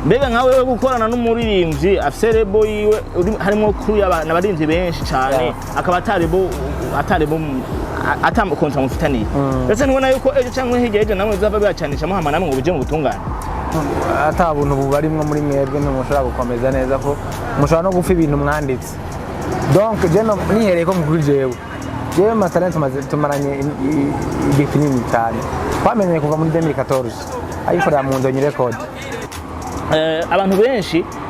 mbega nkawe gukorana n'umuririmbyi afise rebo yiwe harimo crew y'abarinzi benshi cyane akaba atarebo contrat mufitaniye ndetse nubona yuko ejo cyangwa hirya ejo namwe uzava bibacanisha muhama namwe ngo buje mu butungane ata buntu bubarimwe muri mwebwe ntimushobora gukomeza neza ko mushobora no gupfa ibintu mwanditse donc je no nihereye ko kuri jewe matalent tumaranye igihe kinini cyane twamenye kuva muri 2014 ayikorera mu ndonyi record abantu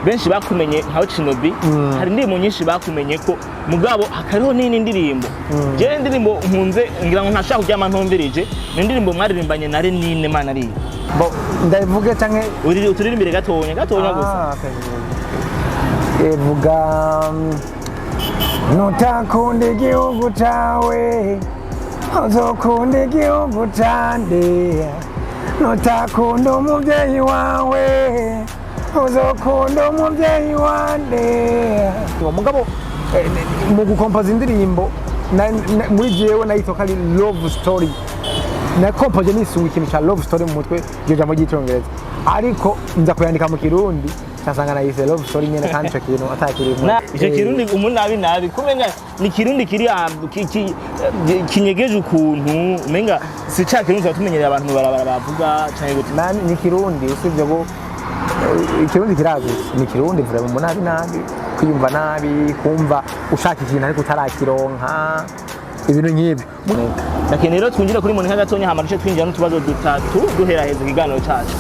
benshi bakumenye nka Chino B hari ndimo nyinshi bakumenye ko mugabo hakariho nini ndirimbo je ndirimbo nkunze ngira ngo ntashaka kujyama ntumvirije ni ndirimbo mwaririmbanye na Renine mana ari bo ndavuge canke uturirimbire gatonya gusa evuga nutakunda igihugu cawe uzokunda igihugu cande nutakunda umuvyeyi wawe uzokunda umuvyeyi wande mugabo mu gukompoza indirimbo muri jewe nayitoka ari love story na kompoje nisunga ikintu ca love story mu mutwe je jambo ry'icyongereza ariko nza kuyandika mu kirundi cyasanga nayise love story nyene kandi cyo kintu atakirimo icyo kirundi umunabi kumenga ni kirundi kiri kinyegeje ukuntu umenga si ca kirundi tumenyereye abantu barabara bavuga cyane gute ni kirundi usibye go ikirundi kiragutse ni kirundi vraiment umunabi kwiyumva nabi kumva ushaka ikintu ariko utarakironka ibintu nk'ibyo lakini rero twinjira kuri Monica gatonya hamarishe twinjira n'utubazo dutatu duhera heza ikiganiro cyacu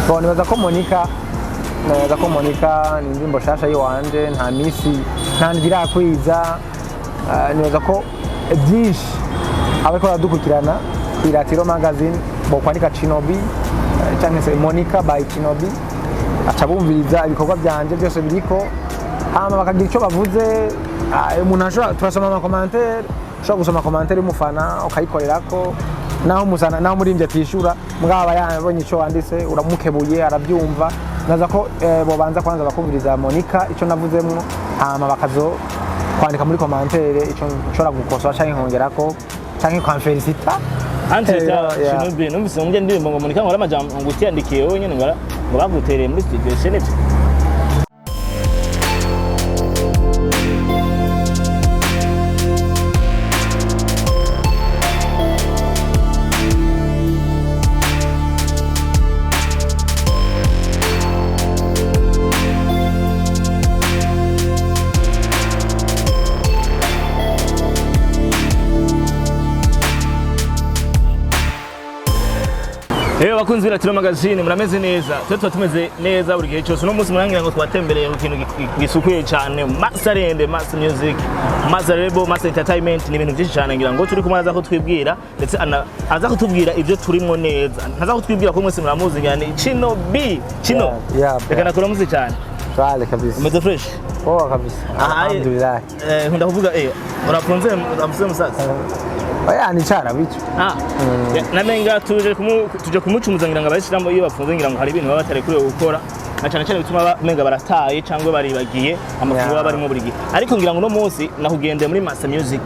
bon nibaza ko Monica ni indirimbo shasha yiwanje nta misi ntangira kwiza nibaza ko byinshi abako badukurikirana Iratiro magazine bo kwandika Chino B cyangwa se Monica by Chino B acabumviriza ibikorwa byanje byose biriko hama bakagira icyo bavuze umuntu ashobora turasoma ama commentaire ushobora gusoma commentaire y'umufana ukayikorerako naho murimbye atishura mugaba yabonye icyo wanditse uramukebuye arabyumva naza ko bobanza kwanza bakumviriza Monica icyo navuzemwo hama bakazo kwandika muri commentaire icyo nshobora gukosora cyangwa nkongerako cyangwa kwamfelicita Chino B numvise umuje ndirimbo ngo Monica ngora amajambo ngutiyandikiye wowe nyene ngora ngo bagutereye muri studio senete bakunzi b'Iratiro magazine murameze neza tuba tumeze neza buri gihe cyose no munsi murangira ngo twatembereye ku kintu gisukuye cyane Masarende Mass Music Mass Label Mass Entertainment ni ibintu byinshi cyane ngira ngo turi kumaza ko twibwira ndetse aza kutubwira ibyo turimo neza ntaza kutwibwira ko mwese muramuzi ngane Chino B Chino reka nakuramuze cyane twale kabisa umeze fresh kabisa alhamdulillah nkunda kuvuga urafunze musaza oya ni cara bicho namenga tuje kumucumuza ngira ngo abashirambo iyo bafunze ngira ngo hari ibintu baba batari kuri gukora na cyane bituma menga barataye cyangwa baribagiye amakuru baba barimo buri gihe ariko ngira ngo no munsi nahugendeye muri Mass Music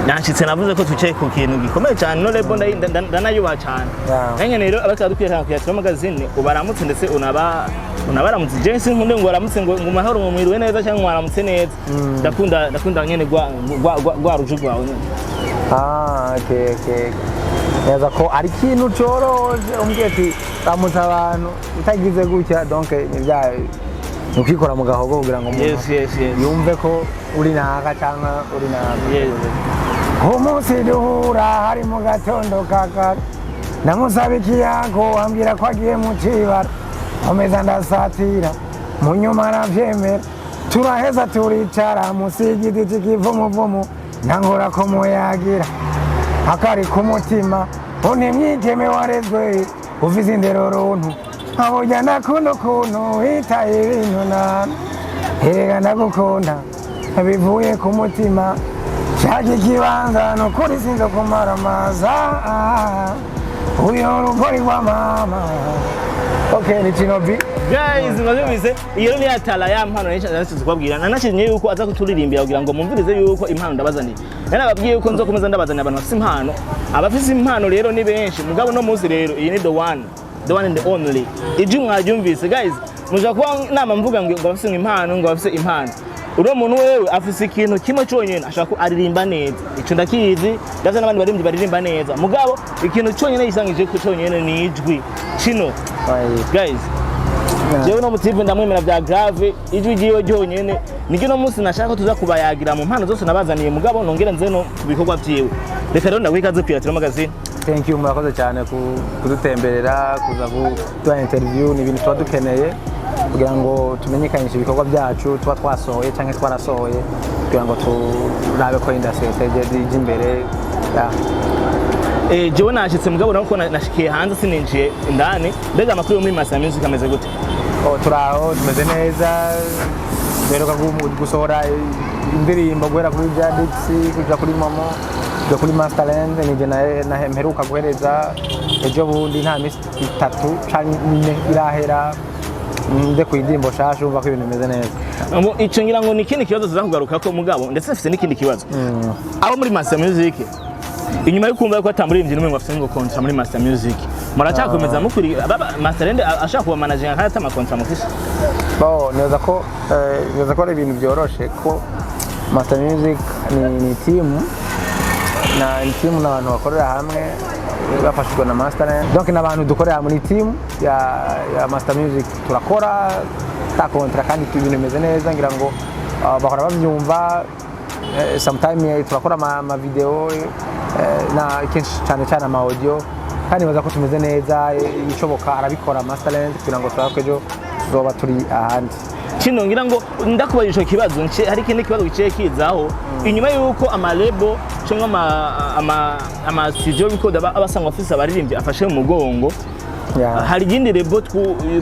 nashitse navuze ko tuceye ku kintu gikomeye cyane no lebo ndanayuba cyane nange rero abakadukwiye ku Iratiro magazine ubaramutse ndetse unabaramutse Jensi nkunde ngo waramutse ngo mahoro mu mwiriwe neza cyangwa mwaramutse neza ndakunda nyene gwa rujugu wawe okay. Neza ko ari kintu cyoroje umbwiye ati ramutsa abantu utagize gutya donc nibyaye ukikora mu gahogo kugira ngo yumve ko uri naka cyangwa uri naka umunsi duhura hari mu gatondo kaka namusabikiyago ambwira ko agiye mu kibara omeza ndasatira mu nyuma aravyemera turaheza turicara musigiti cy'ikivumuvumu nangora ko muyagira akari ku mutima unemyiteme warezwe uvize indero runtu abujya ndakunda ukuntu witaye ibintu nana erega ndagukunda bivuye ku mutima shaka ikibanza nukuri sinza kumara amaza uyo rugori rwa mama okay ni Chino B guys mwabize iyo ni atala ya mpano n'icyo kubabwira nanashimye yuko aza kuturirimbira kugira ngo mumvirize yuko impano ndabazaniye nababwiye yuko nzokomeza ndabazaniye abantu bafite impano abafite impano rero ni benshi mugabo no munsi rero iyi ni the one the one and the only. Ijwi mwabyumvise guys, muja kuba nama mvuga ngo bafise impano, ngo bafise impano. Uro muntu wewe afise ikintu kimwe cyonyene ashaka ko aririmba neza. Ico ndakizi, ndaza n'abandi baririmbi baririmba neza. Mugabo ikintu cyonyene yisangije ko cyonyene ni Ijwi. Chino. Guys, jewe no mutipe ndamwemera bya grave, Ijwi giyo cyonyene. Nigino munsi nashaka ko tuza kubayagira mu mpano zose nabazaniye mugabo nongera nze no kubikorwa byiwe. Reka rero ndawikaze Piatro magazine. Thank you murakoze cyane kudutemberera kuza kuduha interview ni ibintu tuba dukeneye kugira ngo tumenyekanishe ibikorwa byacu tuba twasohoye cyangwa twarasohoye kugira ngo turabe ko industry ije imbere. Jewe nashitse mugabo nako nashikiye hanze sininjiye indani mbega amakuru yo muri Masa Music ameze gute? Turaho tumeze neza beruka gusohora indirimbo guhera kuri Jadix kuja kuri Momo kuri Masterland nije na mperuka guhereza ejo bundi nta misi 3 canke irahera nde kwidimbo shasha umva ko ibintu bimeze neza. Ico ngira ngo ni ikindi kibazo tuzakugaruka ko mugabo ndetse afite n'ikindi kibazo. Abo muri Masa Music inyuma yo kumva ko atamuririmbyi n'umwe afite ngo contrat muri Masa Music muracakomeza mukuri Masterland ashaka kuba manager kandi atama contrat mufise? Neza ko ari ibintu byoroshe ko Masa Music ni team n'abantu bakorera hamwe bafashijwe na Masterland. Donc n'abantu dukorera muri team ya Masa Music turakora ta contrat kandi ibintu bimeze neza ngira ngo bahora bavyumva. Sometime turakora ama video na kenshi cyane ama audio kandi baza ko tumeze neza ishoboka arabikora Masterland kugira ngo twakejo tuzoba turi ahandi. Chino ngira ngo ndakubaye ico kibazo hari ikindi kibazo giciye kizaho inyuma yuko amalebo cyangwa ama studio record abasanga office abaririmbyi afashe mu mugongo. Hari igindi rebo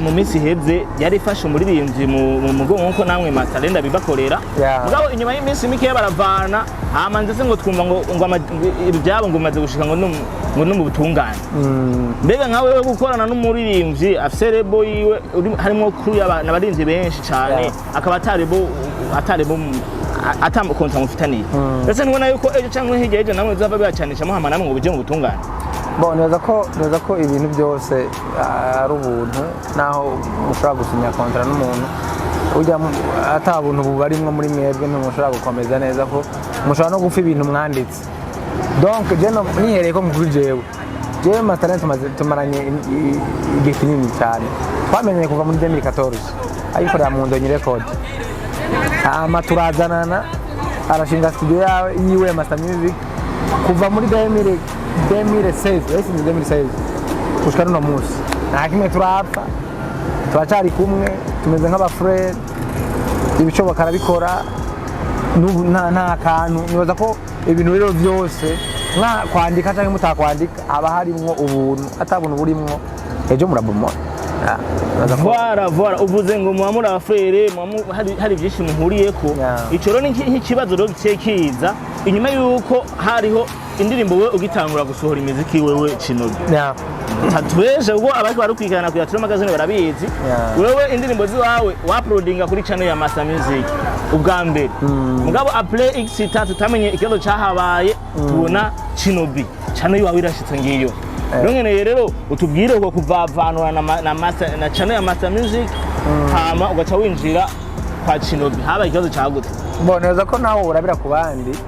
mu minsi heze yari fashe umuririmbyi mu mugongo nko namwe Masterland bibakorera mugabo inyuma y'iminsi mike baravana hamanze se ngo twumva ngo ibyabo ngo maze gushika ngo no mu butungane. Mbega nkawe we gukorana n'umuririmbyi afise rebo yiwe harimo kuri n'abaririmbyi benshi cyane akaba atarebo atamukonta mufitaniye ndetse nibona yuko ejo cyangwa hirya ejo namwe uzava byacanisha muhama namwe ngo buje mu butungane. Neza ko ibintu byose ari ubuntu naho mushobora gusinya contrat n'umuntu ujya ata buntu bubarimwe muri mwebwe ntimushobora gukomeza neza ko mushobora no gupfa ibintu mwanditse. Donc je nihereye ko mukuri jewe Masterland tumaranye igihe kinini cyane twamenye kuva muri 2014 ayikorera mu Ndonyi Record turazanana arashinga studio yiwe Masa Music kuva muri 2016 kushika no munsi nta kimwe turapfa turacari kumwe tumeze nk'aba frère ibishoboka arabikora nta kantu nibaza ko ibintu rero byose nka kwandika cyangwa mutakwandika aba harimwo ubuntu atabuntu burimwo ejo murabumona. Voilà uvuze ngo muba muri abafrere hari byinshi muhuriyeko ico rero ni nk'ikibazo rero gice kiza inyuma yuko hariho indirimbo we ugitangura gusohora imiziki wewe Chino B. Tatweje ubwo abari barukwikana ku Piatro magazine barabizi wewe indirimbo ziwawe uploadinga kuri channel ya Masa Music ubwa mbere mugabo après x3 tutamenye ikibazo cyahabaye tubona Chino B channel yawe irashitse ngiyo. Rongene rero utubwire uko kuvavanura na channel ya Masa Music hama ugaca winjira kwa Chino B haba ikibazo cyagute? Neza ko naho urabira ku bandi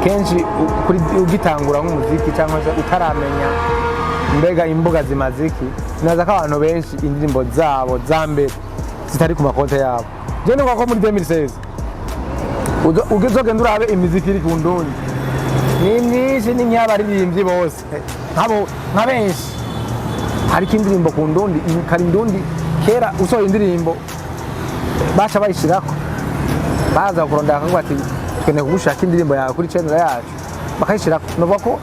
kenshi kuri ugitangura nk'umuziki cyangwa se utaramenya mbega imbuga zimaziki naza ko abantu benshi indirimbo zabo zambere zitari ku makonte yabo. Je nuko ko muri 2016 ugezogenda urabe imiziki iri ku Ndundi ni nk'abaririmbyi bose nka benshi hari indirimbo ku Ndundi kari Ndundi kera usohoye indirimbo baca bayishirako baza kurondera ngo ati twene kugushaka indirimbo yawe kuri channel yacu bakayishirako nuvuga ko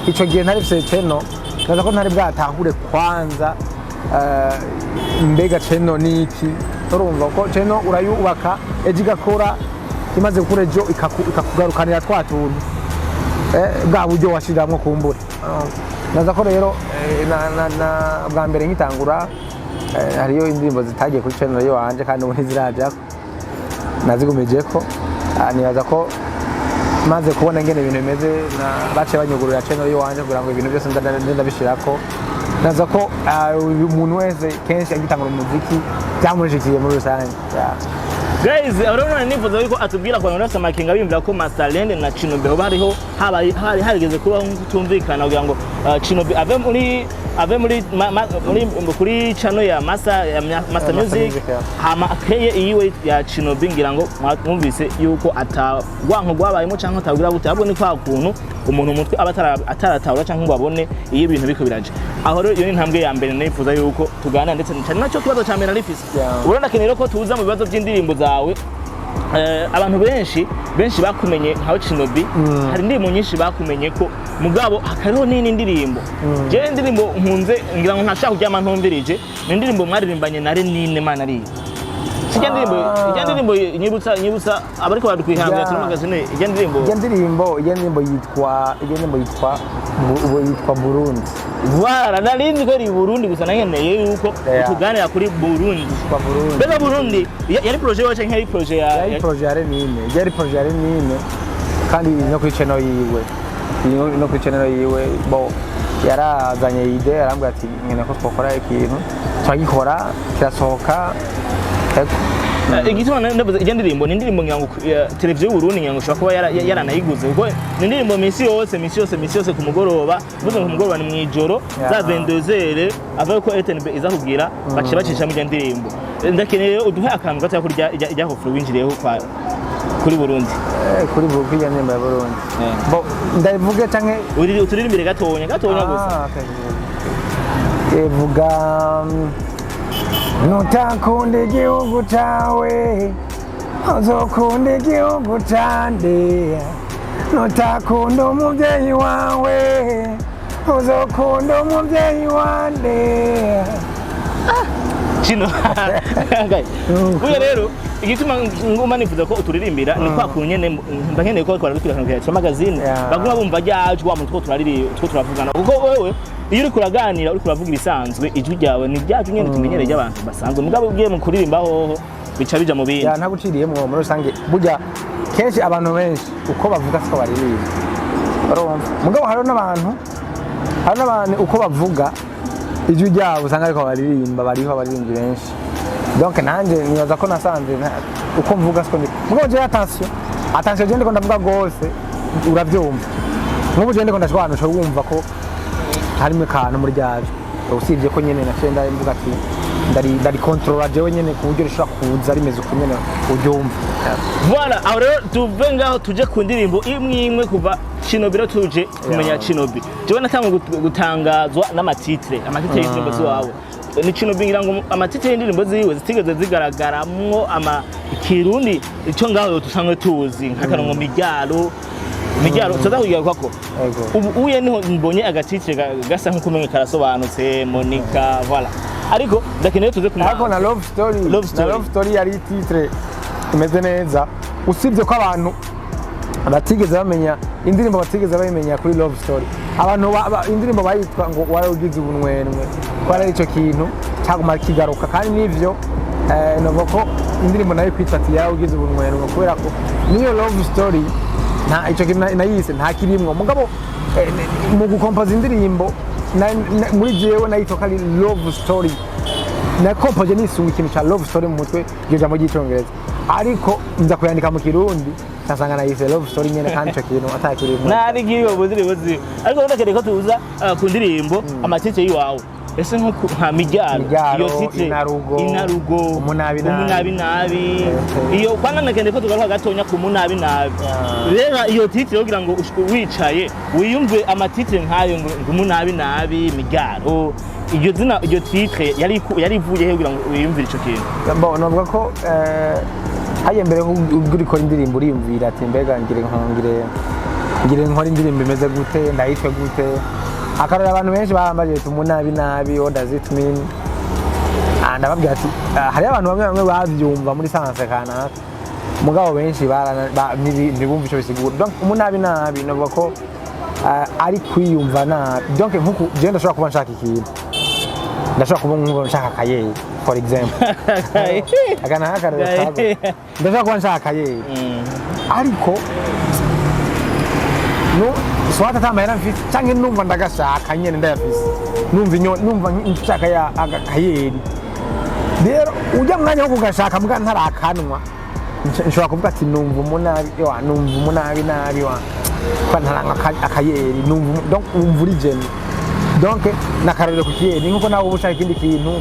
ico gihe ntari fise channel naza ko ntari bwatahure kwanza mbega channel niki turumva ko channel urayubaka ejo igakora imaze gukora ejo ikakugarukanira twatuntu bwa buryo washiramwo kumbura. Naza ko rero na bwa mbere nkitangura hariyo indirimbo zitagiye kuri channel yo wanje kandi ubu ntiziraja nazigumeje ko nibaza ko maze kubona ngene ibintu bimeze na bace banyugurura channel yo wanje kugira ngo ibintu byose ndabishirako naza ko umuntu wese kenshi agitangura umuziki byamurishikiye muri rusange. Guys, urabona nifuza yuko atubwira ko abantu makinga bimvira ko Masterland na Chino B bariho hari harigeze kuba kutumvikana kugira ngo Chino B ave muri kuri channel ya Master Music hama akeye iyiwe ya Chino B ngira ngo mwumvise yuko atagwanko gwabayemo canke atagira gute abone kwa kuntu umuntu umutwe ataratahura canke ngo abone iyo ibintu biko biraje. Aho rero iyo ni ntambwe ya mbere nifuza yuko tugana ndetse cyane naco kibazo ca mbere narifise. Urabona kenero ko tuza mu bibazo by'indirimbo zawe abantu benshi bakumenye nka Chino B hari indirimbo nyinshi bakumenye ko mugabo hakariho nini ndirimbo je indirimbo nkunze ngira ngo ntashaka kujyama ntumvirije ni indirimbo mwaririmbanye na Renine mana ari ijya ndirimbo nyibutsa abariko badukwihangira turi magazine ijya ndirimbo yitwa Burundi. Voilà, nalindi ko ri Burundi gusa nankeneye yuko tuganira kuri Burundi. Bega Burundi yari projet wacu nk'ari projet ya projet ya Renine kandi no kuri channel yiwe bo yarazanye ide arambwira ati nkene ko twakora ikintu twagikora kirasohoka. Igituma ndabuze ijya ndirimbo ni indirimbo nyango televiziyo y'Uburundi nyango shaka kuba yaranayiguze kuko ni indirimbo misi yose ku mugoroba buze ku mugoroba ni mwijoro za 22h avuga ko RTNB iza kugira bacisha mu ndirimbo ndakeneye uduhe akantu gato kurya ijya hofro winjireho kwa kuri Burundi kuri Burundi ya nemba ya Burundi bo ndavuga canke uturirimbire gatonya gusa evuga nutakunde igihugu cawe uzokunde igihugu cande nutakunda umuvyeyi wawe uzokunda umuvyeyi wande. Chino uya rero igituma nguma nifuza ko uturirimbira ni kwa kunyene mbankeneye ko twaradukwirana kwa magazine baguma bumva ryaje wa mutwe turavugana kuko wewe iyo uri kuraganira uri kuravuga ibisanzwe ijwi ryawe ni ryaje nyene tumenyereye abantu basanzwe mugabo ugiye mu kuririmba hoho bica bija mu bindi ntaguciriyemo muri rusange burya kenshi abantu benshi uko bavuga siko baririmba mugabo hari n'abantu uko bavuga ijwi ryabo usanga ariko baririmba bariho abaririmbyi benshi donc nanje nibaza ko nasanze uko mvuga siko mugabo je attention je ndiko ndavuga gose uravyumva nk'ubu je ndiko ndashwana cyo wumva ko harimo kantu muri ryaje usibye ko nyene nacenda mvuga ati ndari control jewe nyene ku buryo rishobora kuza rimeze uko nyene uryumva. Voilà, aho rero tuve ngaho tuje ku ndirimbo imwe kuva Chino B tuje kumenya Chino B jewe natangiye gutangazwa n'amatitre y'indirimbo zawe ni Chino B ngira ngo amatitre y'indirimbo ziwe zitigeze zigaragaramwo ikirundi ico ngaho tusanzwe tuzi nk'akarongo Mijyaro tuza kugira kwako ubu uye niho mbonye agatitre gasa nk'ukumenye karasobanutse Monica voilà ariko ndakeneye tuze kumenya ariko na love story yari titre imeze neza usibye ko abantu batigeze bamenya indirimbo bayimenya kuri love story abantu indirimbo bayitwa ngo waragize ubunwenwe kwara ico kintu cyaguma kigaruka kandi nivyo novuga ko indirimbo nayo kwitwa ati yaragize ubunwenwe kubera ko niyo love story nta ico kintu nayise nta kirimwo mugabo mu gukompoza indirimbo muri jewe nayitwa kali love story na kompoje nisunga ikintu cha love story mu mutwe iryo jambo ry'icyongereza ariko nza kuyandika mu kirundi nasanga nayise love story nyene kandi ico kintu atakirimo nari giyo buzi ariko ndakere ko tuza ku ndirimbo amatice yiwawe ese nka Mijyaro iyo titre inarugo umunabi iyo kwana nakende ko tugaruka gatonya ku munabi rero iyo titre kugira ngo wicaye wiyumve amatitre nkayo ngo umunabi Mijyaro iyo titre yari ivuye he kugira ngo wiyumvire ico kintu bon novuga ko haye mbere ugurikora indirimbo uriyumvira ati mbega ngire nkora indirimbo imeze gute ndayitwe gute akarora abantu benshi bahambaje umunabi what does it mean ndababwira ati hari abantu bamwe bavyumva muri sanse kanaka mugabo benshi ntibumva ico bisigura donc umunabi novuga ko ari kwiyumva nabi donc nkuko je ndashobora kuba nshaka ikintu ndashobora kuba nshaka kayeye for example akana akarora kago ndashobora kuba nshaka kayeye ariko no swata tamahera mfite canke numva ndagashaka nyene ndayafise numva nshaka ya agakayeri rero ujya mwanya wo kugashaka mbwa ntarakanwa nshobora kuvuga ati numva umunabi nabi wa kwa ntaranga akayeri numva donc umvura ijeni donc nakarere ku kiyeri nkuko nawe ubushaka ikindi kintu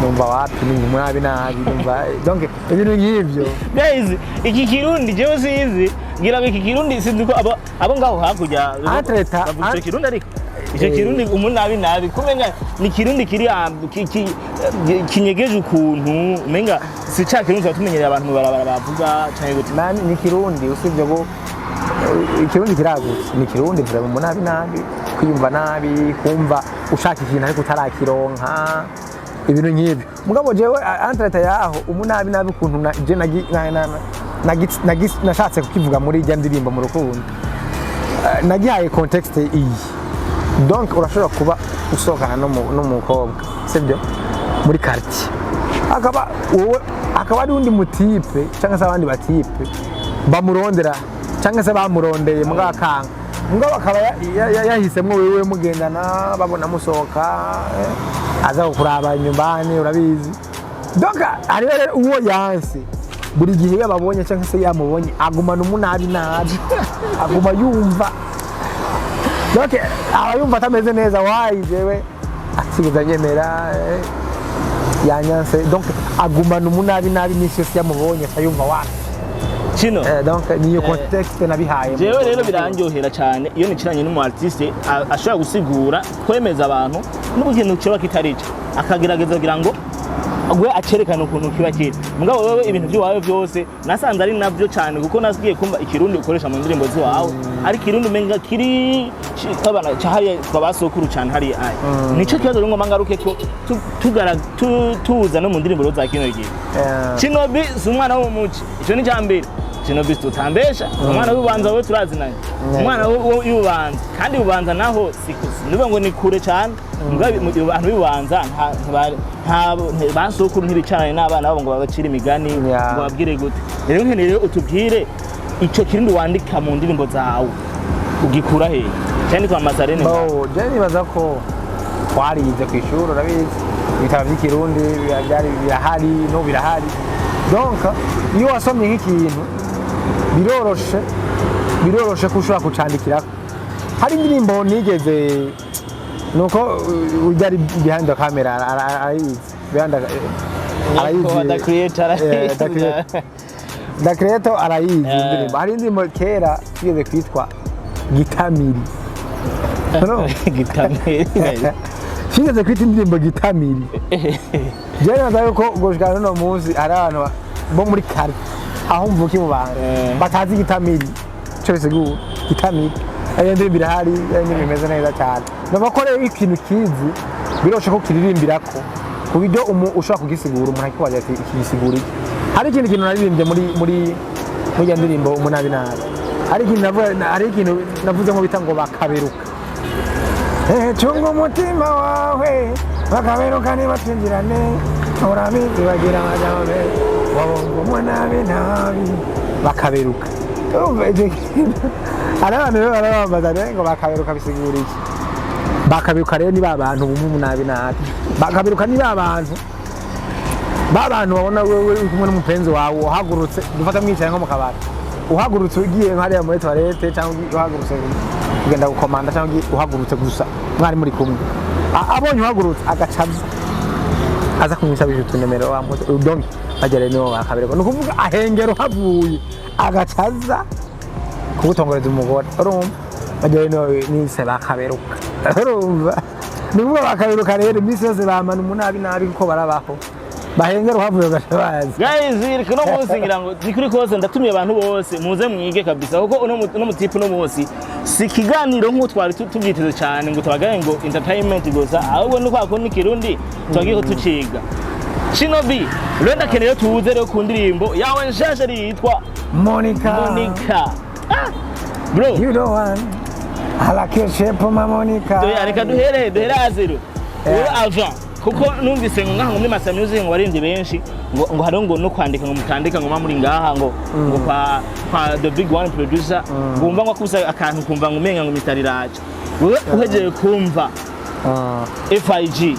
numva wapi numva umunabi nabi numva donc ibintu nk'ivyo guys iki kirundi jewe sizi ngira iki kirundi sinzi ko abo ngaho hakurya bavuze kirundi ariko icyo kirundi umunabi nabi kumenga ni kirundi kiri kinyegeje ukuntu umenga si ca kirundi tumenyereye abantu mu barabara bavuga cyane gute man ni kirundi usibye go ikirundi kiragutse ni kirundi vura umunabi nabi kwiyumva nabi kumva ushaka ikintu ariko utarakironka ibintu nk'ibyo mugabo jewe entreta yaho umunabi nabi ukuntu je nashatse kukivuga muri ijya ndirimbo mu rukundo nagihaye context iyi donc urashobora kuba usohokana n'umukobwa sibyo muri quartier akaba ari undi mutipe cyangwa se abandi batipe bamurondera cyangwa se bamurondeye mugakanga mugabo akaba yahisemwe wewe mugendana babona musohoka aza kuraba nyumbani urabizi donc ari rero uwo yanse buri gihe yababonye cyangwa se yamubonye agumana umunabi nabi aguma yumva donc abayumva atameze neza wayijewe asigaza nyemera yanyanse donc agumana umunabi nabi n'isi yose yamubonye sayumva wapi Chino donc niyo context nabihaye jewe rero birandyohera cyane iyo niciranye n'umu artiste ashobora gusigura kwemeza abantu n'ubukintu cyo bakitarica akagerageza kugira ngo agwe acerekana ukuntu kiba kiri mugabo wewe ibintu byawe byose nasanze ari navyo cyane kuko nasigiye kumva ikirundi ukoresha mu ndirimbo zawe ari kirundi menga kiri kabana cyahariye twabasokuru cyane hari ai nico kibazo ngo mangaruke ko tuza no mu ndirimbo za kino gihe Chino B umwana wo muci ico ni cyambere Chino B tutambesha umwana w'ubanza we turazinanye umwana w'ubanza kandi ubanza naho niba ngo ni kure cyane abantu bibanza nta basokuru ntibicane n'abana babo ngo babacire imigani ngo babwire gute rero nkeneye utubwire ico kirundi wandika mu ndirimbo zawe ugikura he cyane kwa masarene je nibaza ko twarize ku ishuri urabizi ibitabo by'ikirundi birahari no birahari donc iyo wasomye nk'ikintu biroroshe ko ushobora kucandikira hari indirimbo nigeze nuko ujyari behind the camera arayizi the creator arayizi indirimbo hari indirimbo kera tugeze kwitwa gitamiri tugeze kwita indirimbo gitamiri jewe naza yuko gushikana no munsi ari abantu bo muri kare aho mvuki mu bantu batazi gitamiri cyo bisigura gitamiri ayo ndirimbo irahari ayo bimeze neza cyane nabakoreye ikintu kizi biroshe ko kiririmbirako ku buryo ushobora kugisigura umuntu akibaza ati ikigisigura iki hari ikindi kintu naririmbye muri ya ndirimbo umunabi nabi hari ikintu navuze ngo bita ngo bakaberuka cunga umutima wawe bakaberuka nibatinjirane urabizi bagira amajambe wabonga umunabi nabi bakaberuka hari abantu rero barabambaza ngo bakaberuka bisigura iki bakaberuka rero ni babantu umunabi nabi bakaberuka ni babantu babona wewe kumwe n'umupenzi wawe uhagurutse dufata mwicaye nko mu kabari uhagurutse ugiye hariya muri toilette cyangwa uhagurutse ugenda gukomanda cyangwa uhagurutse gusa mwari muri kumwe abonye uhagurutse agacaza aza kumwisabisha utunemero donc bagere no bakaberuka no kuvuga ahengero havuye agacaza kubutongoreza umugore urumva bagere no nise bakaberuka urumva nivuga bakaberuka rero imisi yose bamana umunabi nabi kuko barabaho bahengera uhavuye gashabazi guys riko no munsi ngira ngo zikuri kose ndatumiye abantu bose muze mwige kabisa kuko no mutipe no munsi si kiganiro nko twari tubyiteze cyane ngo tabagaye ngo entertainment gusa ahubwo no kwako ni kirundi twagiye ko tuciga Chino B renda keneye tuze rero ku ndirimbo yawe nshasha yitwa Monica bro you don't want I like your shape my Monica reka duhere azero uri avant kuko numvise ngo ngaha muri Masa Music ngo barindi benshi ngo hariho ngo no kwandika ngo mutandika ngo muri ngaha ngo kwa the big one producer ngumva ngo akusa akantu kumva ngo umenga ngo mitari raje uhejeje kumva FIG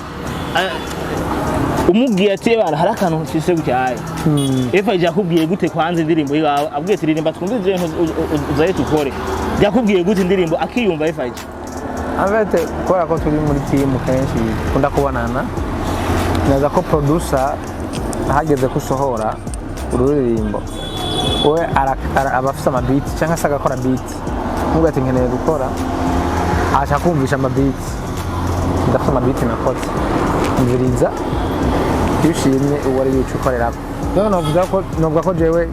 umubwiye ati bana hari akantu mfise gutyaye FIG yakubwiye gute kwanza indirimbo yawe abwiye ati ririmba twumvije uzaye tukore yakubwiye gute indirimbo akiyumva FIG Avete kora ko turi muri team kenshi kunda kubonana naza ko producer hageze kusohora ururirimbo we abafisa ama beat cyangwa se agakora beat nubwo ati nkeneye gukora acha kumvisha ama beat ndafisa ama beat nakora mviriza yishimye uwari yucukorera ko novuga ko jewe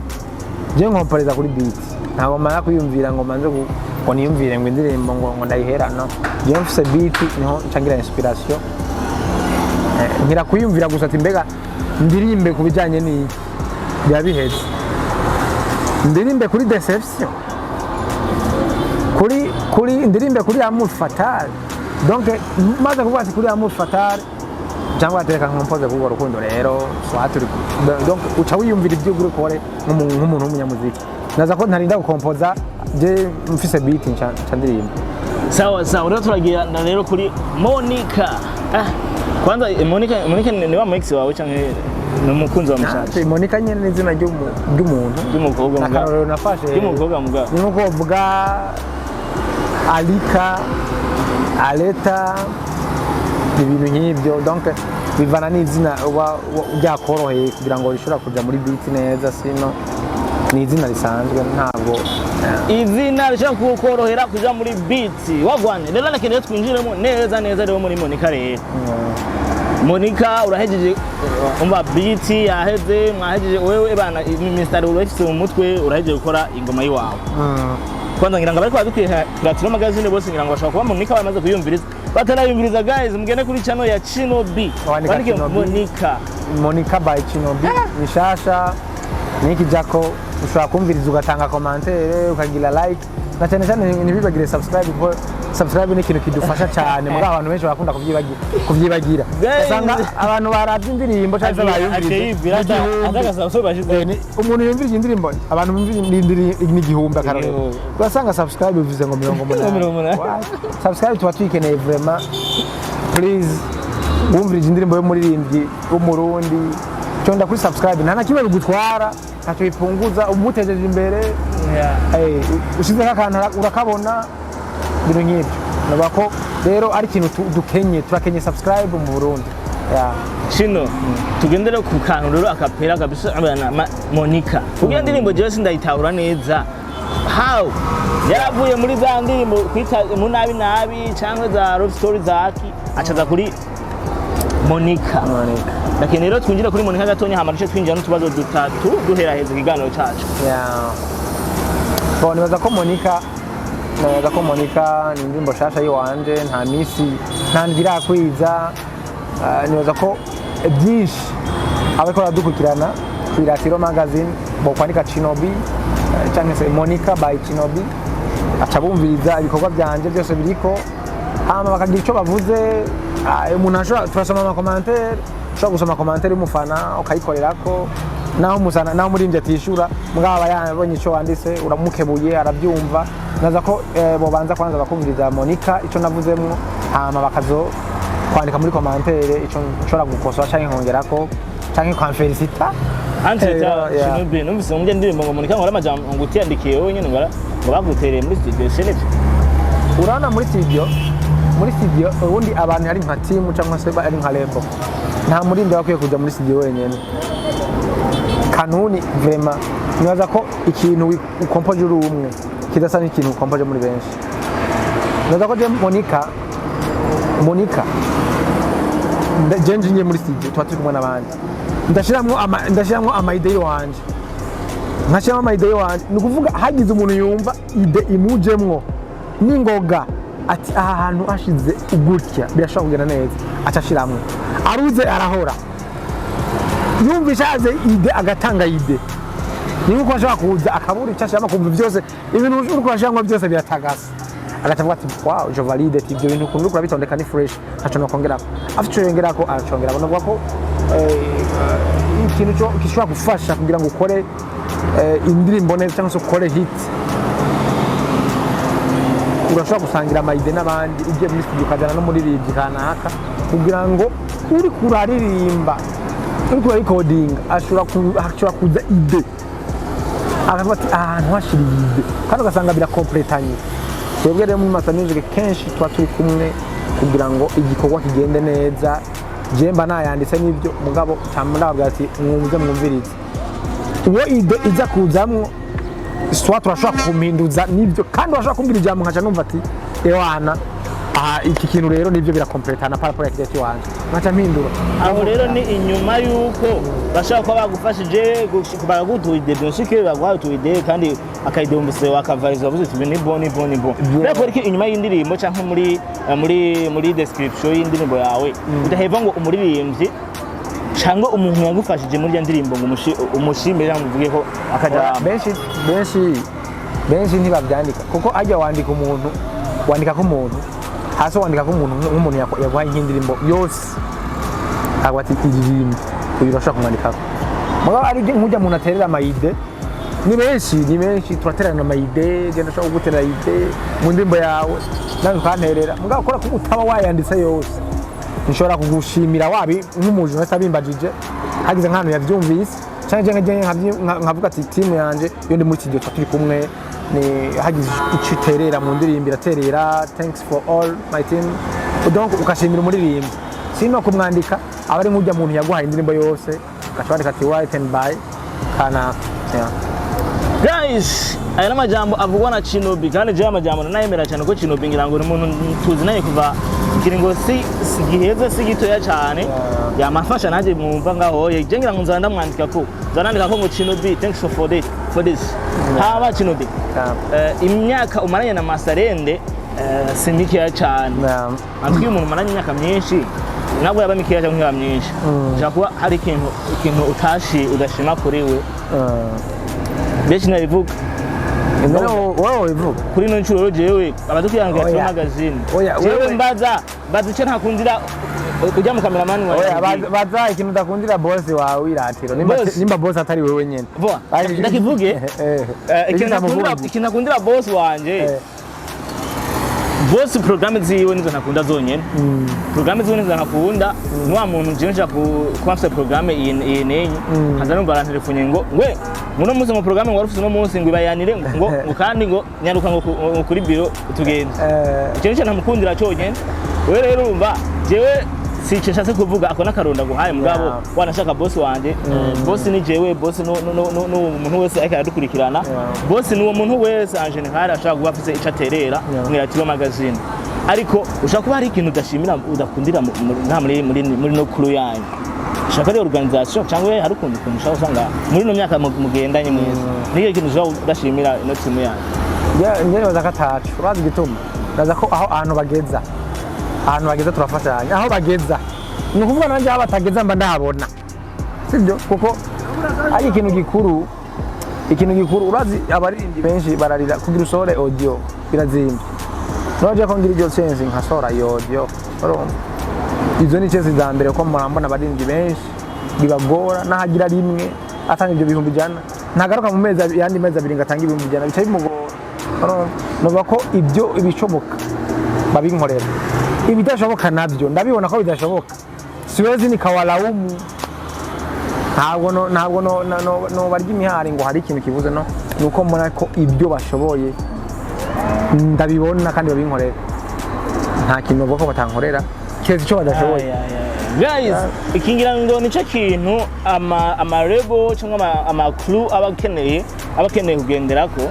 nkomporeza kuri beat ntabwo mara kuyumvira ngo manze ngo niyumvire ngo indirimbo ngo ndayihera no jewe mfise beat niho ncangira inspiration ngira kuyumvira gusa ati mbega ndirimbe kubijanye ni byabiheze ndirimbe kuri deception kuri ndirimbe kuri amour fatal donc maze kuvuga ati kuri amour fatal cyangwa atereka nkompoze kuko rukundo rero swaturi donc uca wiyumvira ibyo uri kore nk'umuntu w'umunyamuziki naza ko ntarinda gukompoza je mfise beat ncandirimba sawa rero turagira rero kuri Monica kwanza Monica ni wa mix wawe canke n'umukunzi wa Mushasha Monica nyene n'izina ry'umukobwa mugabo nafashe ry'umukobwa mugabo ni nko kuvuga Alika Aleta ibintu nk'ibyo donc bivana n'izina ryakoroheye kugira ngo rishobora kuja muri beat neza sino ni izina risanzwe ntabwo izina rishobora kukorohera kuja muri beat wagwane rero nakeneye twinjiremo neza rero muri Monica rero Monica urahejeje umva beat yaheze mwahejeje wewe bana Mr. Urafise mu mutwe urahejeje gukora ingoma yiwawe kwanza ngira ngo bari kwadukwiye Platino magazine bose ngira ngo bashaka kuba Monica bamaze kuyumviriza batanayumviriza guys mugende kuri channel ya Chino B bandike Monica by Chino B nishasha niki jako ushobora kumviriza ugatanga commentaire ukagira like na cyane ntibibagire subscribe kuko subscribe ni ikintu kidufasha cyane muri abantu benshi bakunda kuvyibagira usanga abantu baravye indirimbo cyangwa bayumviriza umuntu yumviriza indirimbo abantu bumviriza n'igihumbi akarero urasanga subscribe bivuze ngo 180 subscribe tuba twikeneye vraiment please wumviriza indirimbo yo muririmbyi w'umurundi cyonda kuri subscribe nta nakimwe bigutwara ntacyo bipunguza umutejeje imbere ushize akantu urakabona bino nk'ibyo naba ko rero ari ikintu turakenye subscribe mu Burundi Chino tugendere ku kantu rero akapera kabisa abana Monica kugira ndirimbo jewe sindayitahura neza how yaravuye muri za ndirimbo kwita mu nabi cyangwa za love story zaki acaza kuri Monica lakini rero twinjira kuri Monica gatonya hamarishe twinjira n'utubazo dutatu duhera heza ikiganiro cyacu bon nibaza ko Monica ni indirimbo shasha yiwanje nta misi ntangira kwiza nibaza ko byinshi abako radukukirana ku Platino magazine bo kwandika Chino B cyangwa se Monica by Chino B acabumviriza ibikorwa byanje byose biriko hama bakagira icyo bavuze umuntu ashobora turasoma ama commentaire ushobora gusoma commentaire y'umufana ukayikorerako naho musana naho muri nje tishura mugaba yabonye icyo wanditse uramukebuye arabyumva naza ko bobanza kwanza bakumviriza Monica icyo navuzemo hama bakazo kwandika muri commentaire icyo nshobora gukosora cyangwa nkongerako cyangwa kwamfelicita Chino B numvise umujye ndirimbo ngo Monica ngora amajambo ngutiyandikiye wowe nyine ngo bagutereye muri studio senete urana muri studio ubundi abantu hari nka team cyangwa se ari nka label nta murindi wakwiye kujya muri studio wenyine kanuni vraiment nibaza ko ikintu ukompoje uri umwe kidasa n'ikintu ukompoje muri benshi nibaza ko Monica nje muri studio tuba turi kumwe n'abandi ndashiramwo ama idea wanje nkashyiramo ama idea wanje ni ukuvuga hagize umuntu yumva ide imujemwo n'ingoga ati aha hantu hashize ugutya birashobora kugenda neza acashiramwe aruze arahora yumvisha aze ide agatanga ide ni nkuko ashaka kuza akabura icyo ashaka kumva byose ibintu uri kwashangwa byose biratagasa agacavuga ati wow je valide ibyo bintu kundu kurabitondeka ni fresh ntaco nokongera afite yongerako aracongera bonavuga ko ikintu cyo gishobora gufasha kugira ngo ukore indirimbo neza cyangwa se ukore hit urashobora gusangira amayide n'abandi ugiye muri studio ukajyana no muri ribyi kanaka kugira ngo uri kuraririmba uri kurarikodinga ashobora kuza ide akavuga ati ahantu hashira ide kandi ugasanga birakompletanye twebwe rero muri Masa Music kenshi tuba turi kumwe kugira ngo igikorwa kigende neza jemba nayanditse n'ibyo mugabo cyamurabwa ati mwumve mwumvirize uwo ide iza kuzamwo swa turashobora kumpinduza n'ibyo kandi urashobora kumbwira ijambo nkaca numva ati ewana iki kintu rero nibyo birakompletana par rapport à creative wanje nkaca mpindura aho rero ni inyuma yuko bashaka ko bagufashije bagagutuye ide byinshike bagwatuye kandi akayidombuse wakavariza bavuze ati ni bon rero ko inyuma y'indirimbo cyangwa muri description y'indirimbo yawe udaheva ngo umuririmbyi cyangwa umuntu yagufashije muri ya ndirimbo ngo umushimire namuvuge ko akaja benshi ntibabyandika kuko ajya wandika umuntu wandika ko umuntu hasi wandika ko umuntu nk'umuntu yaguhaye indirimbo yose agwati indirimbo uyu urashaka kumwandika mugabo ari nkujya umuntu aterera amayide ni benshi turaterana amayide genda ushaka guterera ide mu ndirimbo yawe nawe ukanterera mugabo ukora ko utaba wayanditse yose nshobora kugushimira wabi nk'umuntu wese abimbajije hagize nk'ahantu yavyumvise cyangwa nkavuga ati team yanje yo ndi muri studio turi kumwe ni hagize iciterera mu ndirimbo iraterera thanks for all my team donc ukashimira umuririmbo sino kumwandika abari nk'ujya umuntu yaguhaye indirimbo yose ukashobora ati written by kana guys aya namajambo avugwa na Chino B kandi je amajambo nayemera cyane ko Chino B ngira ngo umuntu tuzinanye kuva kiringo giheze si gitoya cyane yamafasha naje mwumva ngaho je ngira ngo nzanda mwandika ko ngo Chino B thanks for this haba Chino B imyaka umaranye na Masarende simikiya cyane antwi umuntu umaranye imyaka myinshi nabwo yaba mikiya cyangwa nk'iba myinshi jakuba hari ikintu udashima kuri we beshi nabivuga wowe ivuga kuri no ncuro jewe abadukiyangira cyo magazine jewe mbaza icyo ntakundira ujya mu cameraman wawe baza ikintu udakundira boss wawe iratiro nimba boss atari wewe nyene ndakivuge ikintu nakundira boss wanje boss programme ziwe nizo nakunda zonyene programme ziwe nizo nakunda nwa muntu je nja ku programme iyi nenyi haza numva arantelefone ngo muno muzi mu programme ngo rufise no munsi ngo ibayanire ngo kandi ngo nyaruka ngo kuri biro tugende ikintu cyo ntamukundira cyonyene we rero urumva jewe sice nshase kuvuga akona karonda guhaye mugabo wanashaka boss wanje boss ni jewe boss no umuntu wese ariko aradukurikirana boss ni uwo muntu wese en general ashaka kuba afise icaterera mwiratiba magazine ariko ushaka kuba hari ikintu udashimira udakundira muri no crew yanyu shaka ari organisation cyangwa hari ukuntu ushaka usanga muri no myaka mugendanye mwese niyo kintu ushaka udashimira no team yanyu njye baza katacu urazi gituma ndaza ko aho ahantu bageza turafashanya aho bageza ni ukuvuga nanjye aho batageza mba ndahabona sibyo kuko ari ikintu gikuru urazi abaririmbyi benshi bararira kugira usore audio birazimba noje ko ngira iryo sense nkasora iyo audio izo ni cese za mbere ko mbona abaririmbyi benshi bibagora nahagira rimwe atanga ibyo bihumbi jana ntagaruka mu mezi yandi mezi abiri ngatanga ibihumbi jana bicaye bimugora no ko ibyo ibishoboka babinkorera ibidashoboka nabyo ndabibona ko bidashoboka siwezi nikawalaumu ntabwo no barya imihari ngo hari ikintu kibuze no nuko mbona ko ibyo bashoboye ndabibona kandi babinkorera nta kintu bwo ko batankorera keze cyo badashoboye guys ikingira ngo nico kintu ama rebo cyangwa ama crew abakeneye kugenderako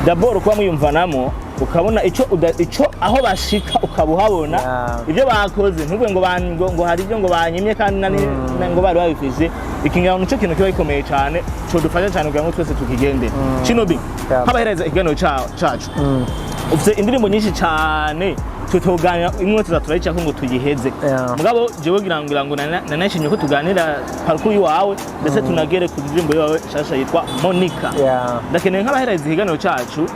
d'abord kuba mwiyumvanamo ukabona ico aho bashika ukabuhabona ibyo bakoze ntubwe ngo hari ibyo ngo banyimye kandi ngo bari babifije ikingira ngo nico kintu kiba gikomeye cyane cyo dufasha cyane kugira ngo twese tukigende Chino B habahereza ikiganiro cacu ufite indirimbo nyinshi cyane tutoganira imwe tuzaturayica ko ngo tuyiheze mugabo jewe ngira ngo nanashimye ko tuganira parcours yawe ndetse tunagere ku ndirimbo yawe shasha yitwa Monica ndakeneye nk'abahereza ikiganiro cacu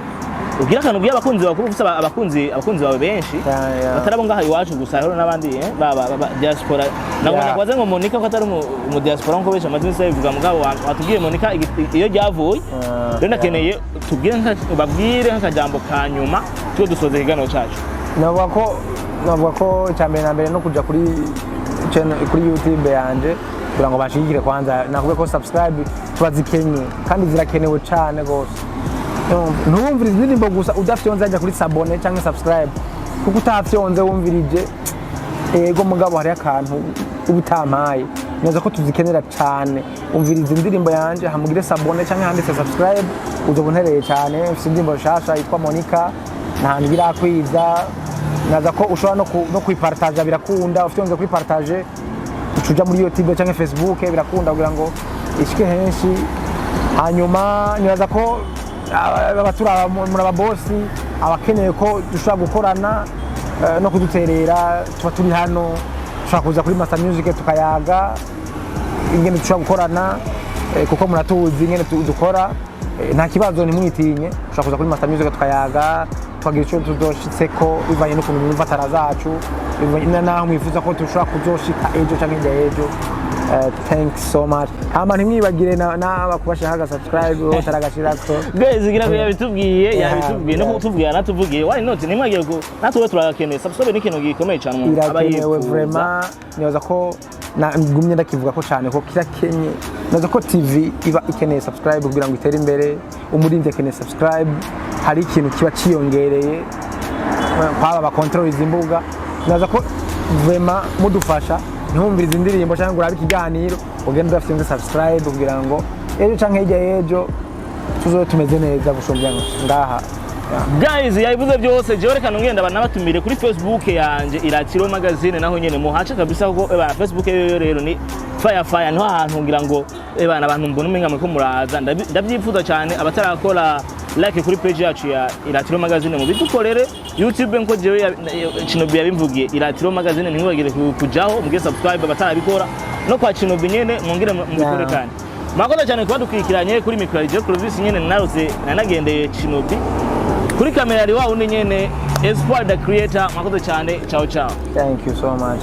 ugira akantu bya abakunzi bakuru ufite abakunzi bawe benshi batarabo ngaha iwacu gusa hero n'abandi ba diaspora nabona kwaze ngo Monica ko atari mu diaspora ngo besha amazina se bivuga mugabo watubwiye Monica iyo ryavuye rero ndakeneye tubwire babwire nk'akajambo ka nyuma cyo dusoze higano cyacu navuga ko cyambere na mbere no kuja kuri channel kuri YouTube yanje kugira ngo bashigikire kwanza nakuvuga ko subscribe tubazikenye kandi zirakenewe cyane gose ntumvira indirimbo gusa udafyonze ajya kuri sabone cyangwa subscribe kuko utafyonze wumvirije ego mugabo hari akantu ubutampaye neza ko tuzikenera cyane umviriza indirimbo yanje hamugire sabone cyangwa handitse subscribe uzobonhereye cyane ufite indirimbo shasha yitwa Monica ntahantu birakwiza naza ko ushobora no kwipartage birakunda ufite kwipartage ucuja muri YouTube cyangwa Facebook birakunda kugira ngo ishike henshi hanyuma nibaza ko abatura muri ababosi abakeneye ko dushobora gukorana no kuduterera tuba turi hano dushobora kuza kuri Master Music tukayaga ingene dushobora gukorana kuko muratuzi ingene dukora nta kibazo nimwitinye dushobora kuza kuri Master Music tukayaga twagira icyo tuzoshitseko bivanye n'ukuntu mwumva tara zacu bivanye naho mwifuza ko dushobora kuzoshika ejo cyangwa indejo thanks so much hama ntimwibagire n'abakubashaga subscribe taragashirako guys gira ko yabitubwiye no kutubwira natuvugiye why not nimwagiye ko natwe turagakeneye subscribe ni kintu gikomeye cyane mu abayewe vraiment nibaza ko ngumye ndakivuga ko cyane ko kirakenye nazo ko TV iba ikeneye subscribe kugira ngo itere imbere umurindi akeneye subscribe hari ikintu kiba ciyongereye kwaba ba control izimbuga naza ko vraiment mudufasha ntumviriza indirimbo cyangwa urabe ikiganiro ugenda udafite subscribe kugira ngo ejo cyangwa hirya y'ejo tuzo tumeze neza gushobya ngaha guys yabivuze byose je reka ngenda banabatumire kuri Facebook yanje Iratiro magazine naho nyene muhace kabisa ko Facebook yo rero ni fire no ahantu ngira ngo abantu mbona umenga ko muraza ndabyifuza cyane abatarakora like kuri page yacu ya Iratiro magazine mu bidukorere YouTube nko jewe Chino B yabimvugiye Iratiro magazine ntiwagire kujaho muge subscribe abatarabikora no kwa Chino B nyene mwongere mubikore kandi makoze cyane kuba dukwikiranye kuri micro je Clovis nyene narose nanagendeye Chino B kuri kamera ari wa undi nyene Espoir the creator makoze cyane ciao thank you so much